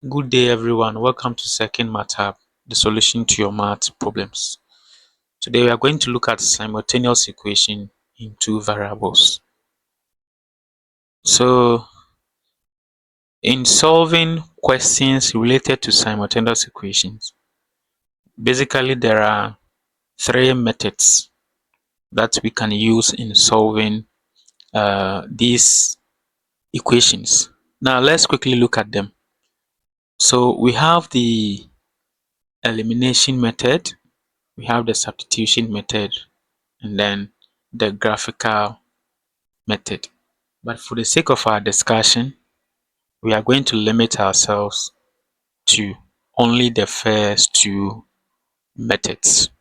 Good day everyone, welcome to second math hub, the solution to your math problems. Today we are going to look at simultaneous equation in two variables. So in solving questions related to simultaneous equations, basically there are three methods that we can use in solving these equations. Now let's quickly look at them. So we have the elimination method, we have the substitution method, and then the graphical method. But for the sake of our discussion, we are going to limit ourselves to only the first two methods.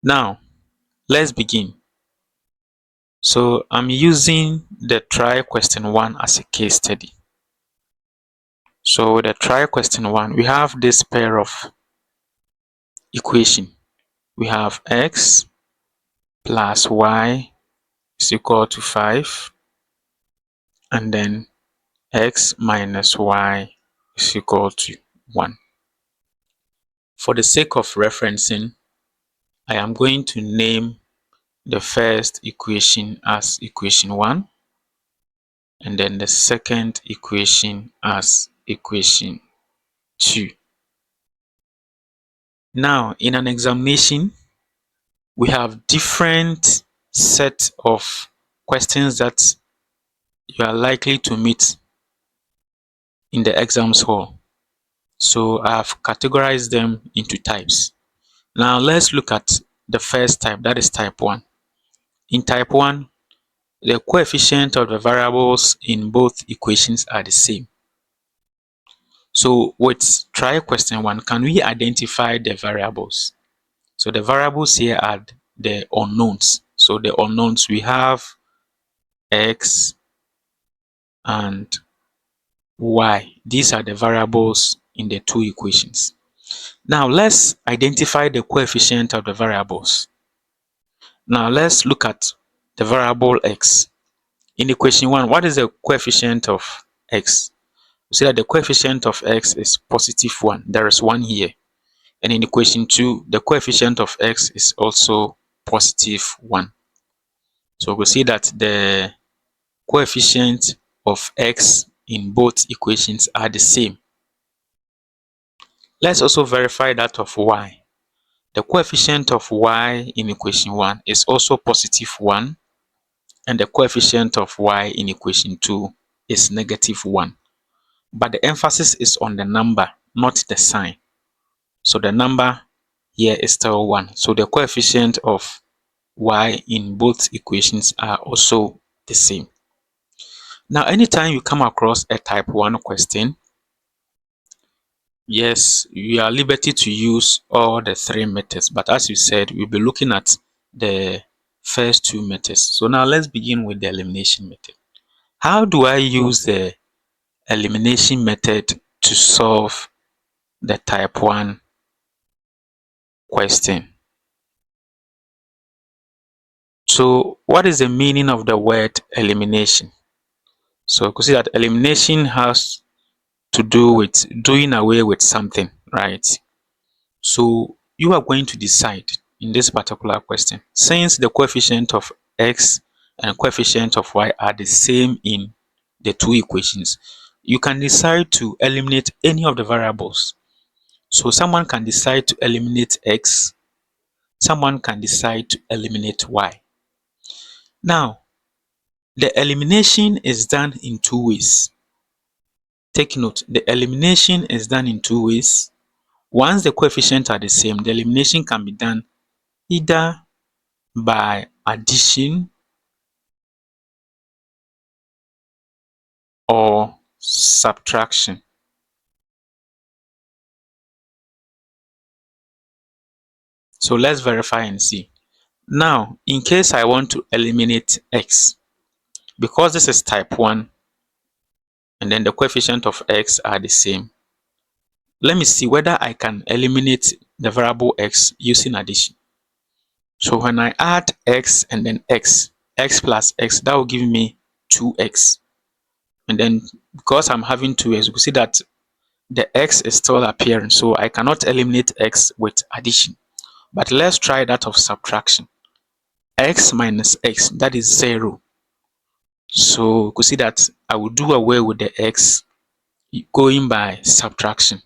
Now, let's begin. So I'm using the try question 1 as a case study. So the try question 1, we have this pair of equation. We have x plus y is equal to 5, and then x minus y is equal to 1. For the sake of referencing, I am going to name the first equation as equation 1 and then the second equation as equation 2. Now, in an examination, we have different set of questions that you are likely to meet in the exams hall. So I have categorized them into types. Now let's look at the first type, that is type 1. In type 1, the coefficient of the variables in both equations are the same. So with try question 1, can we identify the variables? So the variables here are the unknowns. So the unknowns, we have x and y. These are the variables in the two equations. Now let's identify the coefficient of the variables. Now let's look at the variable x. In equation 1, what is the coefficient of x? You see that the coefficient of x is positive 1. There is 1 here. And in equation 2, the coefficient of x is also positive 1. So we see that the coefficient of x in both equations are the same. Let's also verify that of y. The coefficient of y in equation 1 is also positive 1, and the coefficient of y in equation 2 is negative 1. But the emphasis is on the number, not the sign. So the number here is still 1. So the coefficient of y in both equations are also the same. Now, anytime you come across a type 1 question, yes, you are liberty to use all the three methods. But as you said, we'll be looking at the first two methods. So now let's begin with the elimination method. How do I use the elimination method to solve the type 1 question? So what is the meaning of the word elimination? So you can see that elimination has to do with doing away with something, right? So you are going to decide in this particular question, since the coefficient of x and coefficient of y are the same in the two equations, you can decide to eliminate any of the variables. So someone can decide to eliminate x, someone can decide to eliminate y. Now, the elimination is done in two ways. Take note, the elimination is done in two ways. Once the coefficients are the same, the elimination can be done either by addition or subtraction. So let's verify and see. Now, in case I want to eliminate x, because this is type 1 and then the coefficient of x are the same, let me see whether I can eliminate the variable x using addition. So when I add x and then x plus x, that will give me 2x. And then because I'm having 2x, you can see that the x is still appearing. So I cannot eliminate x with addition. But let's try that of subtraction. X minus x, that is 0. So you could see that I will do away with the x going by subtraction.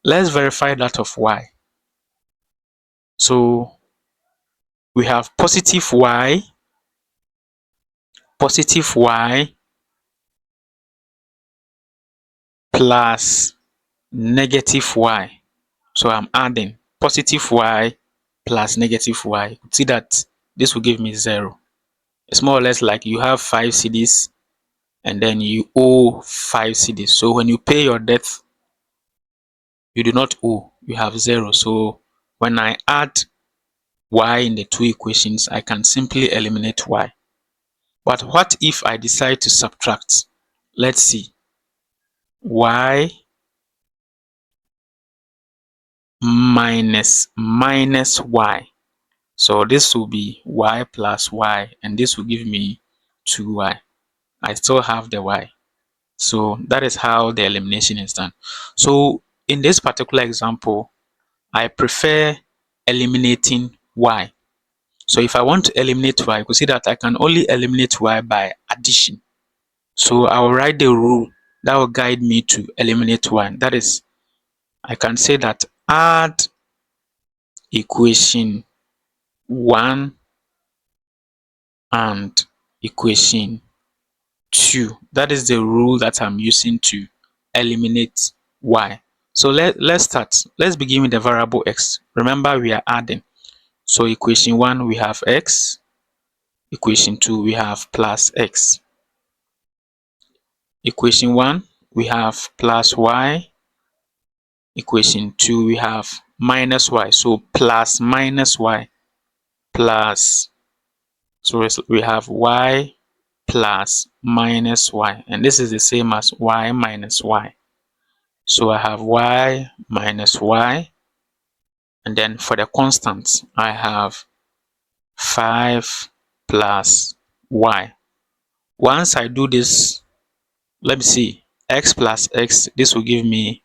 Let's verify that of y. So we have positive y plus negative y. So I'm adding positive y plus negative y. You could see that this will give me 0. It's more or less like you have 5 cedis and then you owe 5 cedis. So when you pay your debt, you do not owe, you have 0. So when I add y in the two equations, I can simply eliminate y. But what if I decide to subtract? Let's see. Y minus y. So this will be y plus y, and this will give me 2y. I still have the y. So that is how the elimination is done. So in this particular example, I prefer eliminating y. So if I want to eliminate y, you can see that I can only eliminate y by addition. So I will write the rule that will guide me to eliminate y. That is, I can say that add equation 1 and equation 2. That is the rule that I'm using to eliminate y. So let's start. Let's begin with the variable x. Remember, we are adding. So equation 1, we have x. Equation 2, we have plus x. Equation 1, we have plus y. Equation 2, we have minus y. So plus minus y plus. So we have y plus minus y. And this is the same as y minus y. So I have y minus y. And then for the constant, I have 5 plus y. Once I do this, let me see, x plus x, this will give me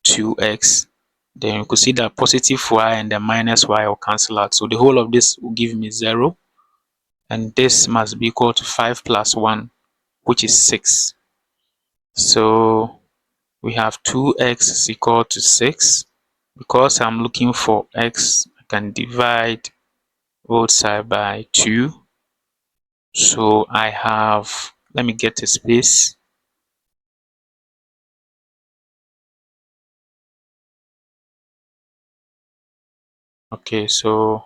2x. Then you could see that positive y and the minus y will cancel out. So the whole of this will give me 0. And this must be equal to 5 plus 1, which is 6. So we have 2x is equal to 6. Because I'm looking for x, I can divide both sides by 2. So I have, let me get a space. Okay, so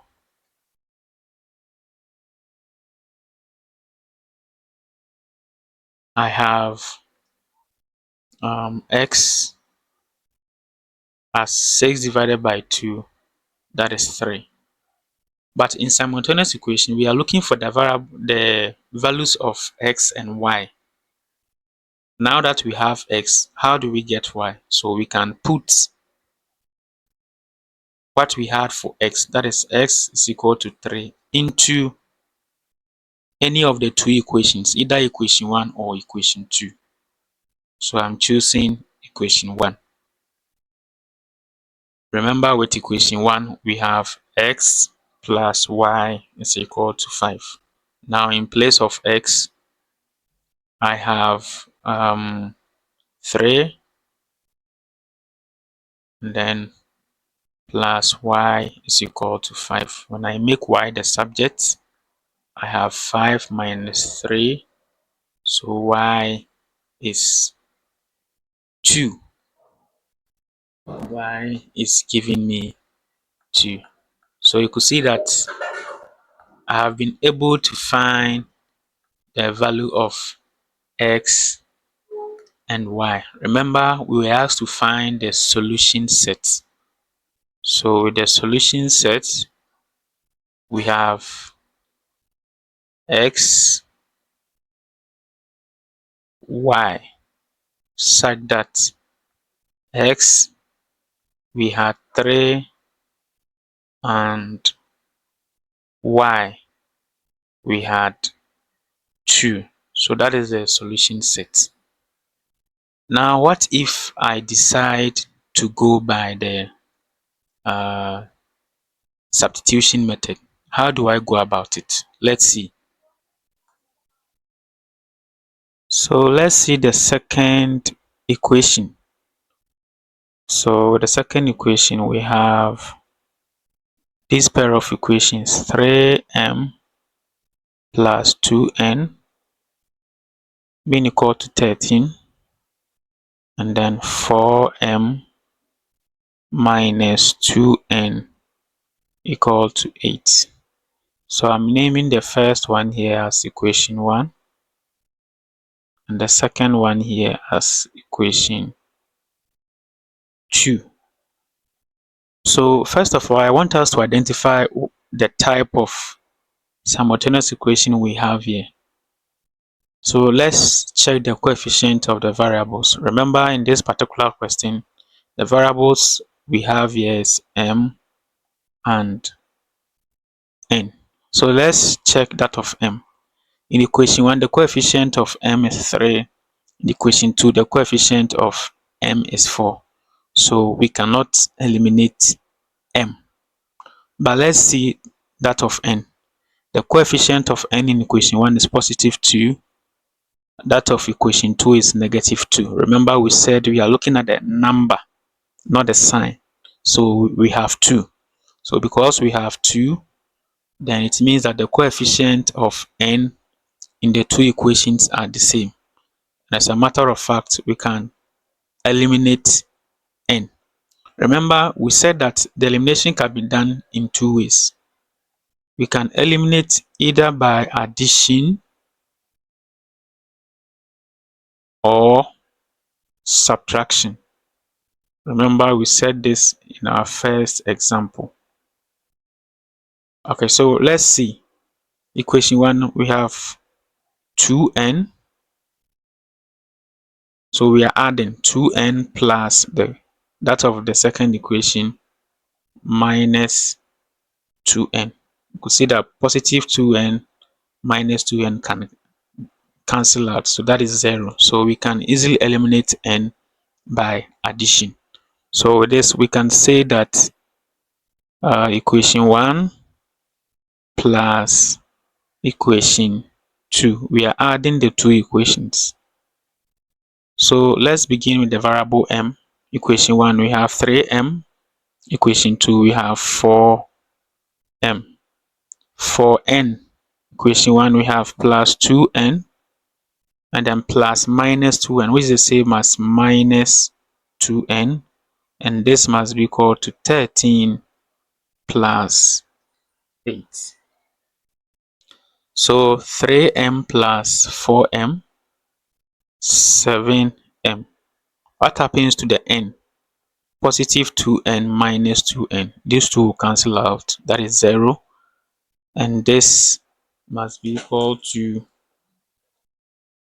I have x as 6 divided by 2, that is 3. But in simultaneous equation, we are looking for the values of x and y. Now that we have x, how do we get y? So we can put what we had for x, that is x is equal to 3, into any of the two equations, either equation 1 or equation 2. So I'm choosing equation 1. Remember, with equation 1, we have x plus y is equal to 5. Now in place of x, I have 3, and then plus y is equal to 5. When I make y the subject, I have 5 minus 3, so y is 2. Y is giving me 2. So you could see that I have been able to find the value of x and y. Remember, we were asked to find the solution set. So with the solution set, we have x, y, such that x, we had 3, and y, we had 2. So that is the solution set. Now, what if I decide to go by the substitution method? How do I go about it? Let's see. So let's see the second equation. So the second equation, we have this pair of equations, 3m plus 2n being equal to 13, and then 4m minus 2n equal to 8. So I'm naming the first one here as equation 1 and the second one here as equation 2. So first of all, I want us to identify the type of simultaneous equation we have here. So let's check the coefficient of the variables. Remember, in this particular question, the variables we have here is m and n. So let's check that of m. In equation 1, the coefficient of m is 3. In equation 2, the coefficient of m is 4. So we cannot eliminate m. But let's see that of n. The coefficient of n in equation 1 is positive 2. That of equation 2 is negative 2. Remember, we said we are looking at the number, not the sign. So we have 2. So because we have 2, then it means that the coefficient of n in the two equations are the same. And as a matter of fact, we can eliminate n. Remember, we said that the elimination can be done in two ways. We can eliminate either by addition or subtraction. Remember, we said this in our first example. Okay, so let's see. Equation 1, we have 2n. So we are adding 2n plus that of the second equation minus 2n. You could see that positive 2n minus 2n can cancel out, so that is 0. So we can easily eliminate n by addition. So with this, we can say that equation 1 plus equation 2, we are adding the two equations. So let's begin with the variable m. Equation 1, we have 3m. Equation 2, we have 4m. For n, equation 1, we have plus 2n, and then plus minus 2n, which is the same as minus 2n, and this must be equal to 13 plus 8. So 3m plus 4m, 7m. What happens to the n? Positive 2n minus 2n. These two will cancel out. That is 0. And this must be equal to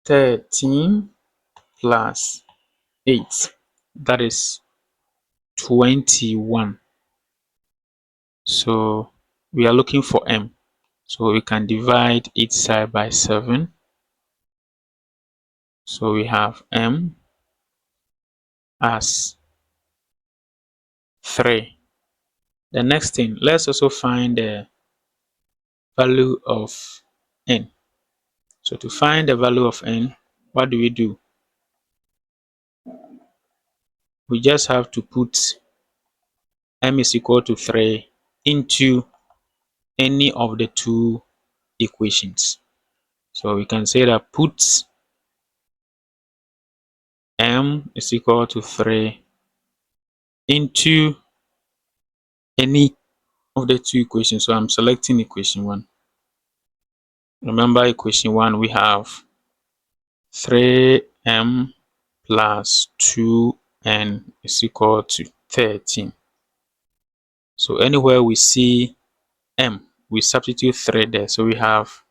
13 plus 8. That is 21. So we are looking for m. So we can divide each side by 7. So we have m as 3. The next thing, let's also find the value of n. So to find the value of n, what do? We just have to put m is equal to 3 into any of the two equations. So we can say that put m is equal to 3 into any of the two equations. So I'm selecting equation 1. Remember, equation 1, we have 3m plus 2n is equal to 13. So anywhere we see m, we substitute 3 there. So we have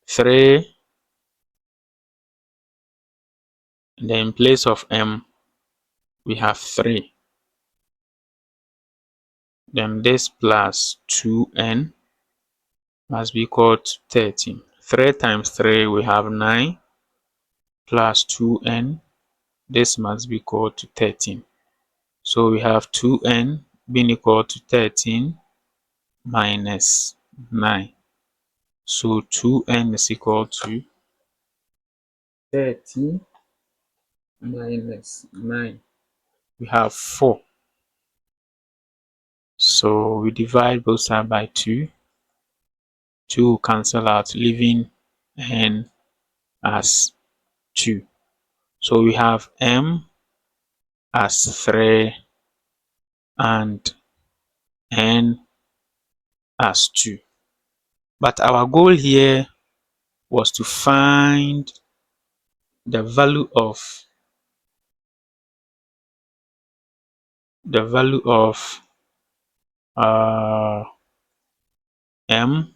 3, and then in place of m, we have 3. Then this plus 2n must be equal to 13. 3 times 3, we have 9, plus 2n this must be equal to 13. So we have 2n being equal to 13 minus 9. So 2n is equal to 13 minus 9. We have 4. So we divide both sides by 2. 2 will cancel out, leaving n as 2. So we have m as 3 and n as 2. But our goal here was to find the value of m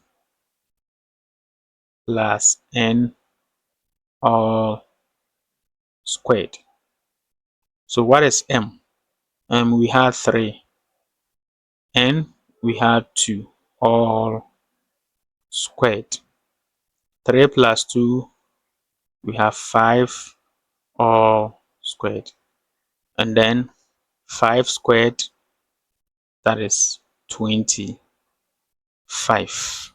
plus n all squared. So what is m? We had 3. N we had 2 all squared. 3 plus 2 we have 5 all squared. And then 5 squared, that is 25.